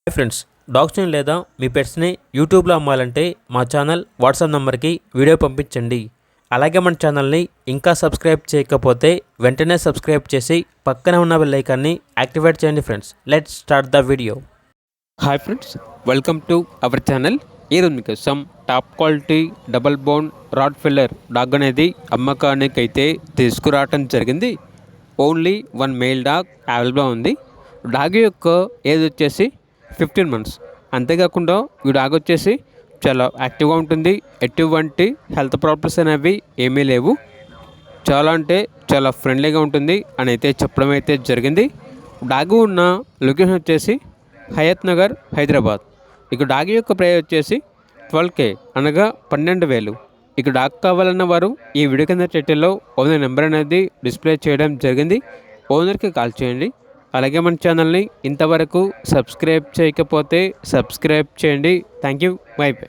Hi friends, డాగ్స్ని లేదా మీ పెట్స్ని యూట్యూబ్లో అమ్మాలంటే మా ఛానల్ వాట్సాప్ నెంబర్కి వీడియో పంపించండి. అలాగే మన ఛానల్ని ఇంకా సబ్స్క్రైబ్ చేయకపోతే వెంటనే సబ్స్క్రైబ్ చేసి పక్కనే ఉన్న బెల్ ఐకాన్ని యాక్టివేట్ చేయండి. Friends, let's start the video. Hi friends, welcome to our channel. ఈరోజు మీకోసం top quality double bone rod filler dog అనేది అమ్మకానికి అయితే తీసుకురావటం జరిగింది. ఓన్లీ వన్ మెయిల్ డాగ్ అవైలబుల్గా ఉంది. డాగ్ యొక్క ఏజ్ వచ్చేసి 15 months. అంతేకాకుండా ఈ డాగ్ వచ్చేసి చాలా యాక్టివ్గా ఉంటుంది. ఎటువంటి హెల్త్ ప్రాబ్లమ్స్ అనేవి ఏమీ లేవు. చాలా అంటే చాలా ఫ్రెండ్లీగా ఉంటుంది అని అయితే చెప్పడం అయితే జరిగింది. డాగ్ ఉన్న లొకేషన్ వచ్చేసి హయత్ నగర్, హైదరాబాద్. ఇక డాగ్ యొక్క ప్రైస్ వచ్చేసి 12K అనగా 12,000. ఇక డాగ్ కావాలన్న వారు ఈ వీడియో కింద టైటిల్లో ఓనర్ నెంబర్ అనేది డిస్ప్లే చేయడం జరిగింది. ఓనర్కి కాల్ చేయండి. అలాగే మన ఛానల్ని ఇంతవరకు సబ్స్క్రైబ్ చేయకపోతే సబ్స్క్రైబ్ చేయండి. Thank you. By by.